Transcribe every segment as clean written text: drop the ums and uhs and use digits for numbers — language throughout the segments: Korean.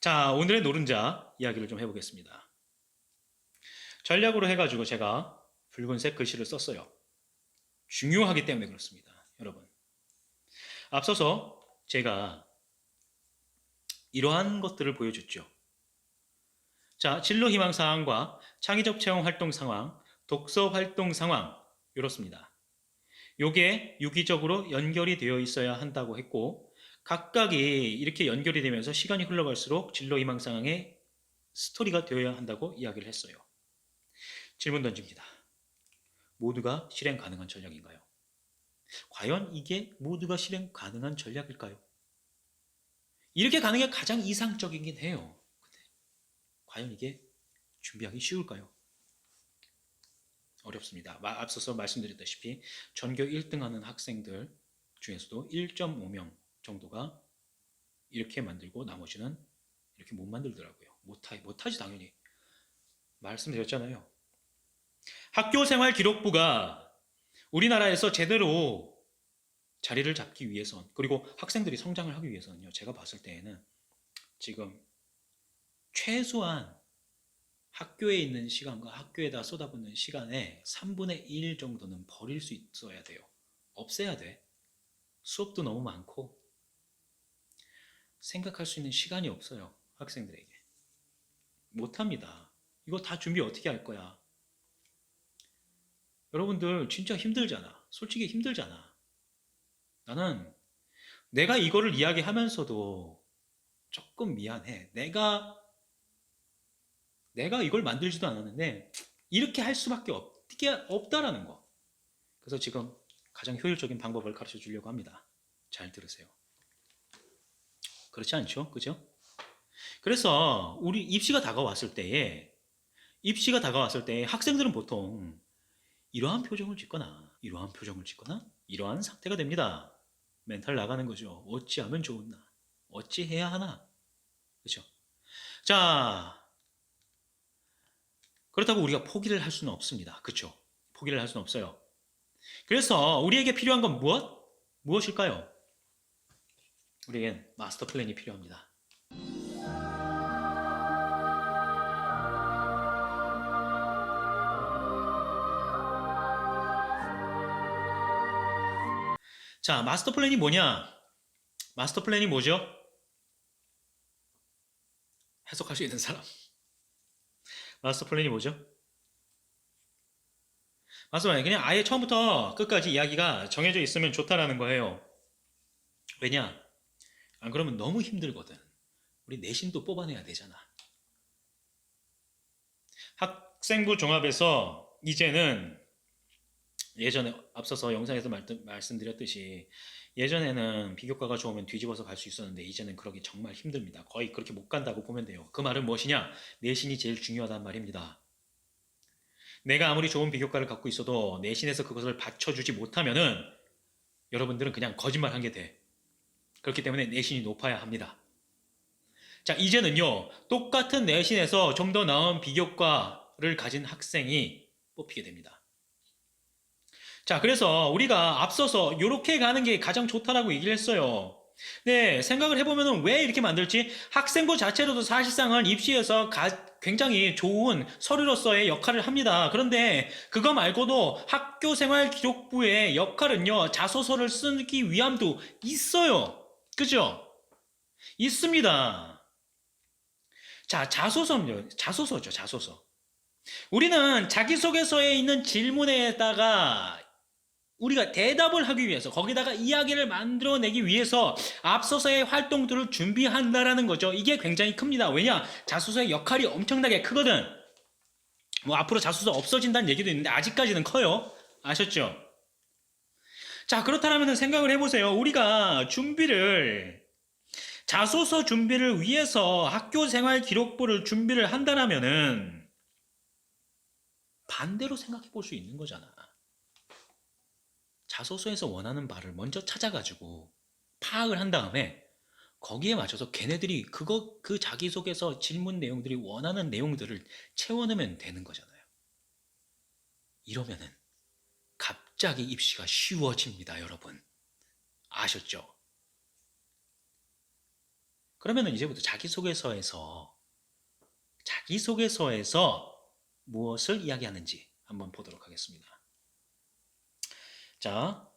자, 오늘의 노른자 이야기를 좀 해보겠습니다. 전략으로 해가지고 제가 붉은색 글씨를 썼어요. 중요하기 때문에 그렇습니다. 여러분. 앞서서 제가 이러한 것들을 보여줬죠. 자, 진로 희망 사항과 창의적 체험 활동 상황, 독서 활동 상황, 이렇습니다. 요게 유기적으로 연결이 되어 있어야 한다고 했고, 각각이 이렇게 연결이 되면서 시간이 흘러갈수록 진로 희망 상황의 스토리가 되어야 한다고 이야기를 했어요. 질문 던집니다. 모두가 실행 가능한 전략인가요? 과연 이게 모두가 실행 가능한 전략일까요? 이렇게 가는 게 가장 이상적이긴 해요. 근데 과연 이게 준비하기 쉬울까요? 어렵습니다. 앞서서 말씀드렸다시피 전교 1등 하는 학생들 중에서도 1.5명 정도가 이렇게 만들고 나머지는 이렇게 못 만들더라고요. 못하지 당연히. 말씀드렸잖아요. 학교생활 기록부가 우리나라에서 제대로 자리를 잡기 위해선, 그리고 학생들이 성장을 하기 위해서는요, 제가 봤을 때에는 지금 최소한 학교에 있는 시간과 학교에다 쏟아붓는 시간의 3분의 1 정도는 버릴 수 있어야 돼요. 없애야 돼. 수업도 너무 많고 생각할 수 있는 시간이 없어요. 학생들에게. 못합니다. 이거 다 준비 어떻게 할 거야? 여러분들 진짜 힘들잖아. 솔직히 힘들잖아. 나는 내가 이거를 이야기하면서도 조금 미안해. 내가 이걸 만들지도 않았는데 이렇게 할 수밖에 없다라는 거. 그래서 지금 가장 효율적인 방법을 가르쳐 주려고 합니다. 잘 들으세요. 그렇지 않죠? 그죠? 그래서 우리 입시가 다가왔을 때에 학생들은 보통 이러한 표정을 짓거나 이러한 상태가 됩니다. 멘탈 나가는 거죠. 어찌하면 좋으나 어찌해야 하나. 그렇죠? 자, 그렇다고 우리가 포기를 할 수는 없습니다. 그렇죠? 포기를 할 수는 없어요. 그래서 우리에게 필요한 건 무엇일까요? 우리에겐 마스터 플랜이 필요합니다. 자, 마스터 플랜이 뭐냐? 마스터 플랜이 뭐죠? 해석할 수 있는 사람. 마스터 플랜이 뭐죠? 마스터 플랜, 그냥 아예 처음부터 끝까지 이야기가 정해져 있으면 좋다라는 거예요. 왜냐? 안 그러면 너무 힘들거든. 우리 내신도 뽑아내야 되잖아. 학생부 종합에서 이제는 예전에 앞서서 영상에서 말씀드렸듯이 예전에는 비교과가 좋으면 뒤집어서 갈 수 있었는데 이제는 그러기 정말 힘듭니다. 거의 그렇게 못 간다고 보면 돼요. 그 말은 무엇이냐? 내신이 제일 중요하단 말입니다. 내가 아무리 좋은 비교과를 갖고 있어도 내신에서 그것을 받쳐주지 못하면은 여러분들은 그냥 거짓말 한 게 돼. 그렇기 때문에 내신이 높아야 합니다. 자, 이제는요, 똑같은 내신에서 좀 더 나은 비교과를 가진 학생이 뽑히게 됩니다. 자, 그래서 우리가 앞서서 이렇게 가는 게 가장 좋다라고 얘기를 했어요. 네, 생각을 해보면 왜 이렇게 만들지? 학생부 자체로도 사실상은 입시에서 굉장히 좋은 서류로서의 역할을 합니다. 그런데 그거 말고도 학교생활 기록부의 역할은요, 자소서를 쓰기 위함도 있어요. 그죠? 있습니다. 자, 자소서죠, 자소서. 우리는 자기소개서에 있는 질문에다가 우리가 대답을 하기 위해서 거기다가 이야기를 만들어내기 위해서 앞서서의 활동들을 준비한다라는 거죠. 이게 굉장히 큽니다. 왜냐? 자소서의 역할이 엄청나게 크거든. 뭐 앞으로 자소서 없어진다는 얘기도 있는데 아직까지는 커요. 아셨죠? 자, 그렇다면 생각을 해보세요. 우리가 자소서 준비를 위해서 학교생활 기록부를 준비를 한다면은 반대로 생각해 볼 수 있는 거잖아. 자소서에서 원하는 바를 먼저 찾아가지고 파악을 한 다음에 거기에 맞춰서 걔네들이 그 자기소개서 질문 내용들이 원하는 내용들을 채워넣으면 되는 거잖아요. 이러면은 갑자기 입시가 쉬워집니다, 여러분. 아셨죠? 그러면은 이제부터 자기소개서에서 무엇을 이야기하는지 한번 보도록 하겠습니다. 자,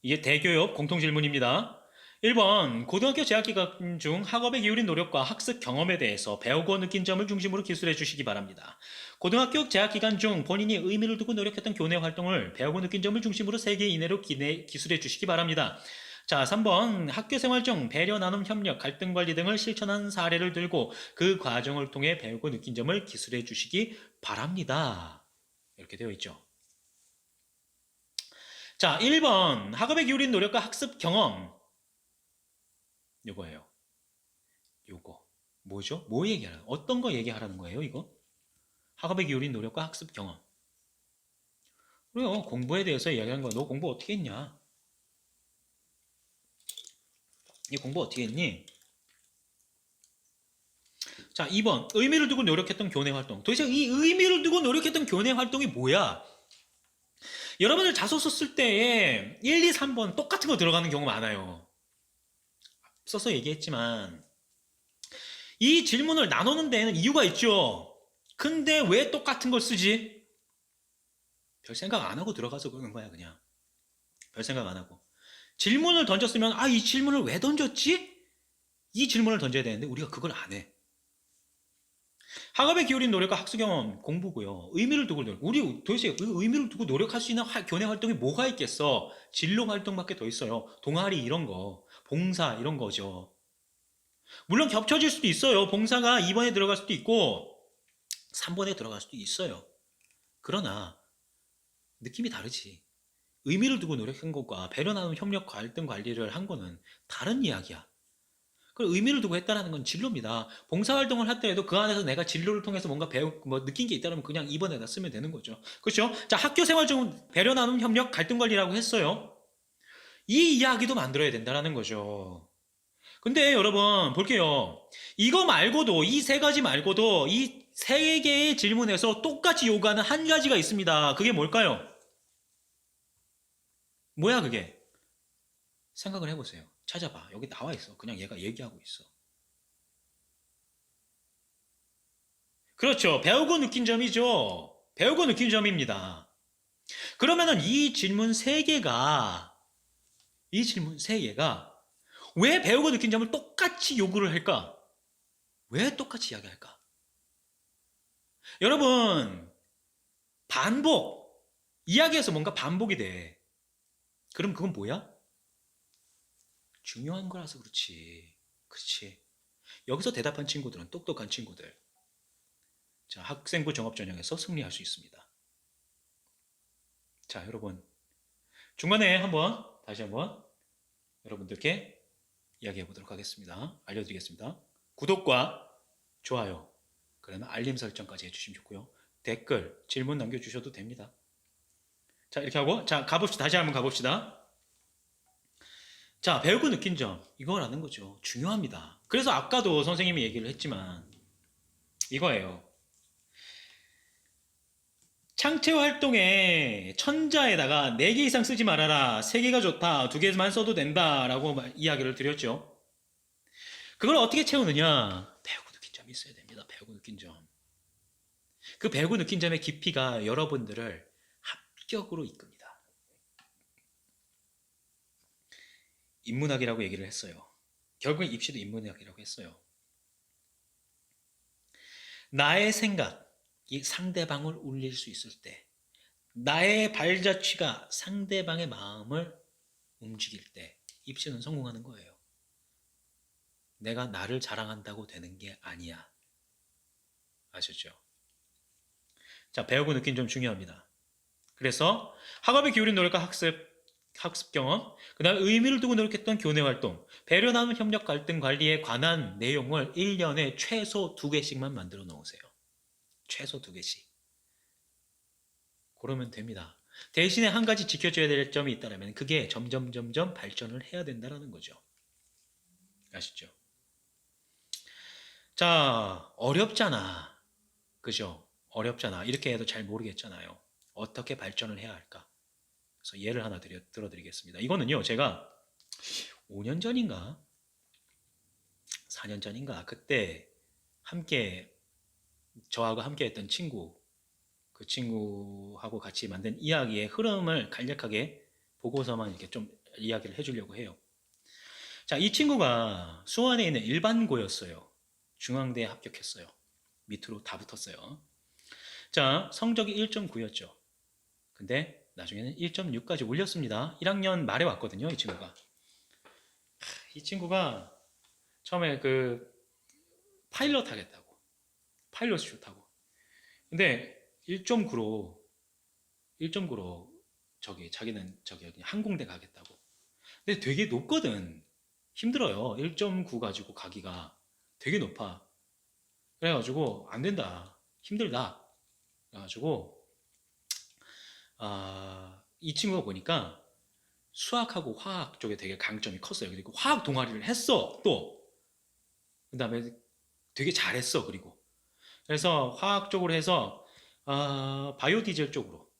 이게 대교육 공통질문입니다. 1번, 고등학교 재학기간 중 학업에 기울인 노력과 학습 경험에 대해서 배우고 느낀 점을 중심으로 기술해 주시기 바랍니다. 고등학교 재학기간 중 본인이 의미를 두고 노력했던 교내 활동을 배우고 느낀 점을 중심으로 3개 이내로 기술해 주시기 바랍니다. 자, 3번, 학교 생활 중 배려, 나눔, 협력, 갈등 관리 등을 실천한 사례를 들고 그 과정을 통해 배우고 느낀 점을 기술해 주시기 바랍니다. 이렇게 되어 있죠. 자, 1번, 학업에 기울인 노력과 학습 경험. 요거예요. 요거. 뭐죠? 뭐 얘기하는, 어떤 거 얘기하라는 거예요, 이거? 학업에 기울인 노력과 학습 경험. 그래요. 공부에 대해서 이야기하는 거야. 너 공부 어떻게 했냐? 이 공부 어떻게 했니? 자, 2번. 의미를 두고 노력했던 교내 활동. 도대체 이 의미를 두고 노력했던 교내 활동이 뭐야? 여러분들 자소서 쓸 때에 1, 2, 3번 똑같은 거 들어가는 경우 많아요. 앞서서 얘기했지만 이 질문을 나누는 데에는 이유가 있죠. 근데 왜 똑같은 걸 쓰지? 별 생각 안 하고 들어가서 그러는 거야, 그냥. 별 생각 안 하고. 질문을 던졌으면, 아, 이 질문을 왜 던졌지? 이 질문을 던져야 되는데 우리가 그걸 안 해. 학업에 기울인 노력과 학습 경험 공부고요. 의미를 두고 노력. 우리 도대체 그 의미를 두고 노력할 수 있는 교내 활동이 뭐가 있겠어? 진로 활동밖에 더 있어요. 동아리 이런 거, 봉사 이런 거죠. 물론 겹쳐질 수도 있어요. 봉사가 2번에 들어갈 수도 있고 3번에 들어갈 수도 있어요. 그러나 느낌이 다르지. 의미를 두고 노력한 것과 배려 나눔 협력 갈등 관리를 한 거는 다른 이야기야. 그 의미를 두고 했다는 건 진로입니다. 봉사활동을 하더라도 그 안에서 내가 진로를 통해서 뭔가 느낀 게 있다면 그냥 2번에다 쓰면 되는 거죠. 그렇죠? 자, 학교 생활 중 배려 나눔 협력 갈등 관리라고 했어요. 이 이야기도 만들어야 된다는 거죠. 근데 여러분 볼게요. 이거 말고도 이 세 가지 말고도 이 세 개의 질문에서 똑같이 요구하는 한 가지가 있습니다. 그게 뭘까요? 뭐야 그게? 생각을 해보세요. 찾아봐. 여기 나와 있어. 그냥 얘가 얘기하고 있어. 그렇죠. 배우고 느낀 점이죠. 배우고 느낀 점입니다. 그러면은 이 질문 세 개가 왜 배우고 느낀 점을 똑같이 요구를 할까? 왜 똑같이 이야기할까? 여러분, 반복. 이야기에서 뭔가 반복이 돼. 그럼 그건 뭐야? 중요한 거라서 그렇지. 그렇지. 여기서 대답한 친구들은 똑똑한 친구들. 자, 학생부 종합전형에서 승리할 수 있습니다. 자, 여러분. 중간에 다시 한번 여러분들께 이야기해 보도록 하겠습니다. 알려드리겠습니다. 구독과 좋아요, 그러면 알림 설정까지 해주시면 좋고요. 댓글, 질문 남겨주셔도 됩니다. 자, 이렇게 하고, 자, 가봅시다. 다시 한번 가봅시다. 자, 배우고 느낀 점, 이거라는 거죠. 중요합니다. 그래서 아까도 선생님이 얘기를 했지만, 이거예요. 창체 활동에 천자에다가 4개 이상 쓰지 말아라. 3개가 좋다. 2개만 써도 된다. 라고 이야기를 드렸죠. 그걸 어떻게 채우느냐? 배우고 느낀 점이 있어야 됩니다. 배우고 느낀 점. 그 배우고 느낀 점의 깊이가 여러분들을 합격으로 이끕니다. 인문학이라고 얘기를 했어요. 결국 입시도 인문학이라고 했어요. 나의 생각이 상대방을 울릴 수 있을 때, 나의 발자취가 상대방의 마음을 움직일 때 입시는 성공하는 거예요. 내가 나를 자랑한다고 되는 게 아니야. 아셨죠? 자, 배우고 느낀 점 중요합니다. 그래서 학업에 기울인 노력과 학습 경험, 그 다음에 의미를 두고 노력했던 교내 활동, 배려 나눔 협력 갈등 관리에 관한 내용을 1년에 최소 2개씩만 만들어 놓으세요. 최소 2개씩. 그러면 됩니다. 대신에 한 가지 지켜줘야 될 점이 있다면 그게 점점 발전을 해야 된다는 거죠. 아시죠? 자, 어렵잖아. 그죠? 어렵잖아. 이렇게 해도 잘 모르겠잖아요. 어떻게 발전을 해야 할까? 그래서 예를 하나 들어드리겠습니다. 이거는요, 제가 5년 전인가? 4년 전인가 그때 함께 저하고 함께 했던 친구 그 친구하고 같이 만든 이야기의 흐름을 간략하게 보고서만 이렇게 좀 이야기를 해주려고 해요. 자, 이 친구가 수원에 있는 일반고였어요. 중앙대에 합격했어요. 밑으로 다 붙었어요. 자, 성적이 1.9였죠. 근데 나중에는 1.6까지 올렸습니다. 1학년 말에 왔거든요, 이 친구가. 이 친구가 처음에 그 파일럿 하겠다고. 파일럿이 좋다고. 근데 1.9로 저기 자기는 저기 항공대 가겠다고. 근데 되게 높거든. 힘들어요. 1.9 가지고 가기가 되게 높아. 그래가지고 안 된다. 힘들다. 그래가지고 이 친구가 보니까 수학하고 화학 쪽에 되게 강점이 컸어요. 그리고 화학 동아리를 했어. 또 그다음에 되게 잘했어. 그리고 그래서 화학 쪽으로 해서 바이오 디젤 쪽으로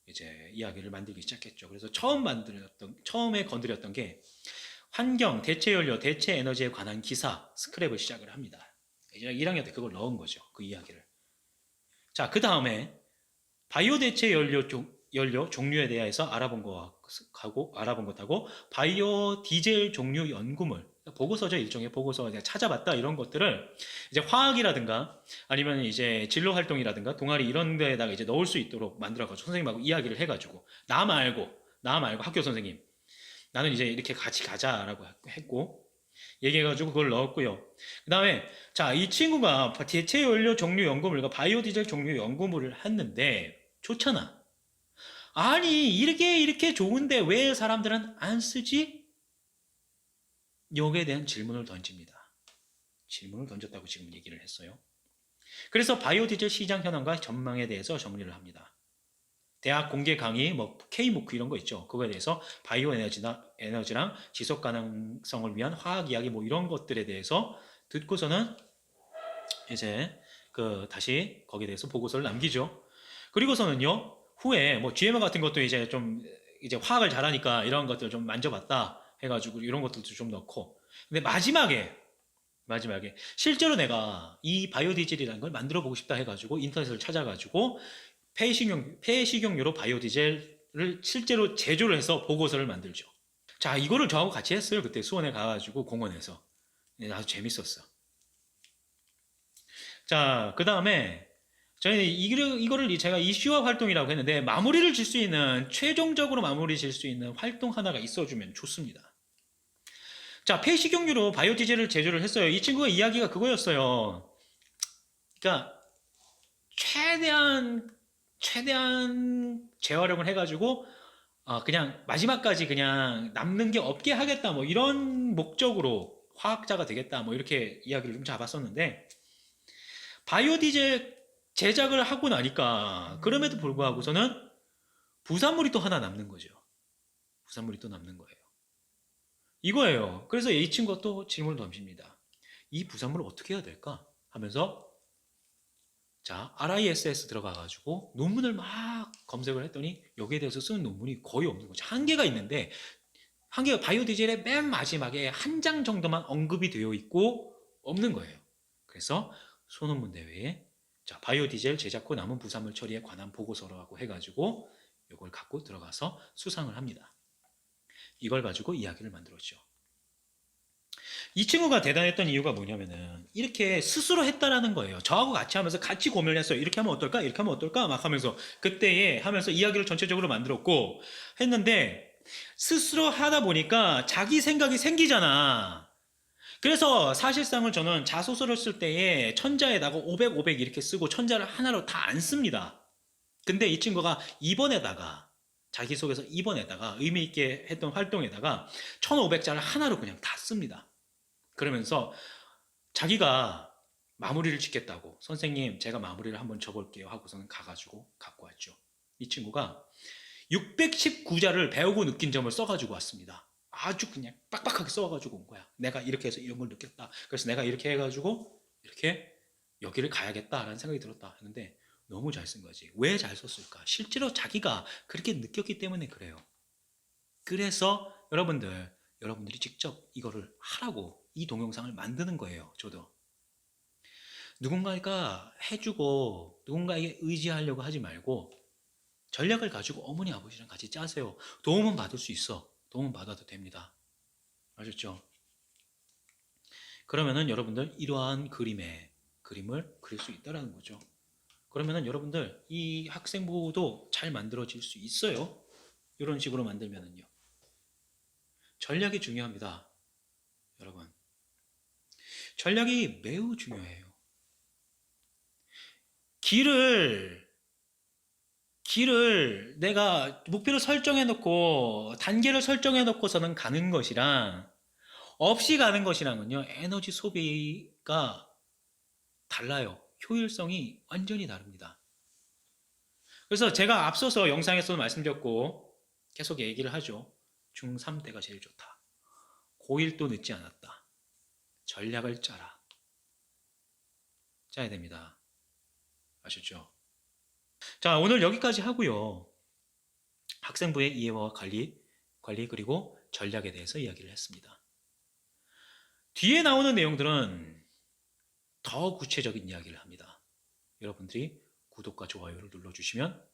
이제 이야기를 만들기 시작했죠. 그래서 처음에 건드렸던 게 환경, 대체 연료, 대체 에너지에 관한 기사 스크랩을 시작을 합니다. 이제 1학년 때 그걸 넣은 거죠. 그 이야기를. 자, 그 다음에 바이오 대체 연료 종류에 대해서 알아본 것하고 바이오 디젤 종류 연구물 보고서죠. 일종의 보고서 찾아봤다 이런 것들을 이제 화학이라든가 아니면 이제 진로 활동이라든가 동아리 이런 데다가 이제 넣을 수 있도록 만들어가지고 선생님하고 이야기를 해가지고 나 말고 학교 선생님 나는 이제 이렇게 같이 가자라고 했고 얘기해가지고 그걸 넣었고요. 그 다음에 자, 이 친구가 대체 연료 종류 연구물과 바이오 디젤 종류 연구물을 했는데 좋잖아. 아니 이렇게 좋은데 왜 사람들은 안 쓰지? 여기에 대한 질문을 던집니다. 질문을 던졌다고 지금 얘기를 했어요. 그래서 바이오 디젤 시장 현황과 전망에 대해서 정리를 합니다. 대학 공개 강의, 뭐 K무크 이런 거 있죠. 그거에 대해서 바이오 에너지랑 지속 가능성을 위한 화학 이야기 뭐 이런 것들에 대해서 듣고서는 이제 그 다시 거기에 대해서 보고서를 남기죠. 그리고서는요 후에 뭐 GMO 같은 것도 이제 좀 이제 화학을 잘하니까 이런 것들 좀 만져봤다 해가지고 이런 것들도 좀 넣고 근데 마지막에 실제로 내가 이 바이오 디젤이라는 걸 만들어 보고 싶다 해가지고 인터넷을 찾아가지고 폐식용유로 바이오 디젤을 실제로 제조를 해서 보고서를 만들죠. 자, 이거를 저하고 같이 했어요. 그때 수원에 가가지고 공원에서. 아주 재밌었어. 자, 그 다음에 저희는 이거를 제가 이슈화 활동이라고 했는데 마무리를 질 수 있는 최종적으로 마무리 질 수 있는 활동 하나가 있어주면 좋습니다. 자, 폐식용유로 바이오 디젤을 제조를 했어요. 이 친구가 이야기가 그거였어요. 그러니까 최대한 재활용을 해가지고 그냥 마지막까지 그냥 남는 게 없게 하겠다 뭐 이런 목적으로 화학자가 되겠다 뭐 이렇게 이야기를 좀 잡았었는데 바이오 디젤 제작을 하고 나니까 그럼에도 불구하고서는 부산물이 또 하나 남는 거죠. 부산물이 또 남는 거예요. 이거예요. 그래서 이 친구가 또 질문을 던집니다. 이 부산물을 어떻게 해야 될까? 하면서 자, RISS 들어가가지고 논문을 막 검색을 했더니 여기에 대해서 쓰는 논문이 거의 없는 거죠. 한 개가 있는데 한 개가 바이오 디젤의 맨 마지막에 한 장 정도만 언급이 되어 있고 없는 거예요. 그래서 소논문 대회에 자, 바이오 디젤 제작 후 남은 부산물 처리에 관한 보고서라고 해가지고 이걸 갖고 들어가서 수상을 합니다. 이걸 가지고 이야기를 만들었죠. 이 친구가 대단했던 이유가 뭐냐면은 이렇게 스스로 했다라는 거예요. 저하고 같이 하면서 같이 고민을 했어요. 이렇게 하면 어떨까? 이렇게 하면 어떨까? 막 하면서 그때에 하면서 이야기를 전체적으로 만들었고 했는데 스스로 하다 보니까 자기 생각이 생기잖아. 그래서 사실상은 저는 자소서를 쓸 때에 천자에다가 500, 500 이렇게 쓰고 천자를 하나로 다 안 씁니다. 근데 이 친구가 2번에다가 자기소개서 2번에다가 의미 있게 했던 활동에다가 1500자를 하나로 그냥 다 씁니다. 그러면서 자기가 마무리를 짓겠다고 선생님 제가 마무리를 한번 줘볼게요 하고서는 가가지고 갖고 왔죠. 이 친구가 619자를 배우고 느낀 점을 써가지고 왔습니다. 아주 그냥 빡빡하게 써가지고 온 거야. 내가 이렇게 해서 이런 걸 느꼈다. 그래서 내가 이렇게 해가지고 이렇게 여기를 가야겠다라는 생각이 들었다 했는데 너무 잘 쓴 거지. 왜 잘 썼을까? 실제로 자기가 그렇게 느꼈기 때문에 그래요. 그래서 여러분들이 직접 이거를 하라고 이 동영상을 만드는 거예요. 저도. 누군가가 해주고 누군가에게 의지하려고 하지 말고 전략을 가지고 어머니 아버지랑 같이 짜세요. 도움은 받을 수 있어. 도움은 받아도 됩니다. 아셨죠? 그러면은 여러분들 이러한 그림을 그릴 수 있다라는 거죠. 그러면은 여러분들 이 학생부도 잘 만들어질 수 있어요. 이런 식으로 만들면은요. 전략이 중요합니다. 여러분. 전략이 매우 중요해요. 길을 내가 목표를 설정해 놓고 단계를 설정해 놓고서는 가는 것이랑 없이 가는 것이랑은요. 에너지 소비가 달라요. 효율성이 완전히 다릅니다. 그래서 제가 앞서서 영상에서도 말씀드렸고 계속 얘기를 하죠. 중3 때가 제일 좋다. 고1도 늦지 않았다. 전략을 짜라. 짜야 됩니다. 아셨죠? 자, 오늘 여기까지 하고요. 학생부의 이해와 관리 그리고 전략에 대해서 이야기를 했습니다. 뒤에 나오는 내용들은 더 구체적인 이야기를 합니다. 여러분들이 구독과 좋아요를 눌러주시면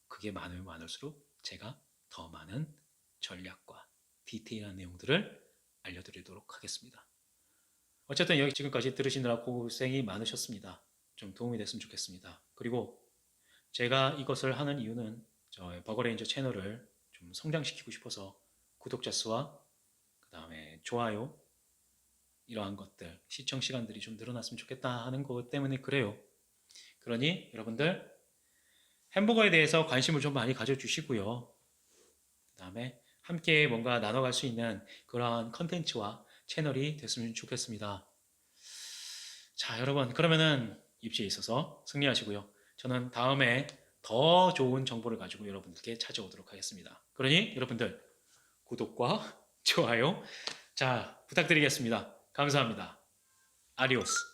그게 많으면 많을수록 제가 더 많은 전략과 디테일한 내용들을 알려드리도록 하겠습니다. 어쨌든 여기 지금까지 들으시느라 고생이 많으셨습니다. 좀 도움이 됐으면 좋겠습니다. 그리고 제가 이것을 하는 이유는 저의 버거레인저 채널을 좀 성장시키고 싶어서 구독자 수와 그 다음에 좋아요 이러한 것들 시청 시간들이 좀 늘어났으면 좋겠다 하는 것 때문에 그래요. 그러니 여러분들 햄버거에 대해서 관심을 좀 많이 가져주시고요. 그 다음에 함께 뭔가 나눠갈 수 있는 그러한 컨텐츠와 채널이 됐으면 좋겠습니다. 자, 여러분 그러면은 입시에 있어서 승리하시고요. 저는 다음에 더 좋은 정보를 가지고 여러분들께 찾아오도록 하겠습니다. 그러니 여러분들 구독과 좋아요 자 부탁드리겠습니다. 감사합니다. 아디오스.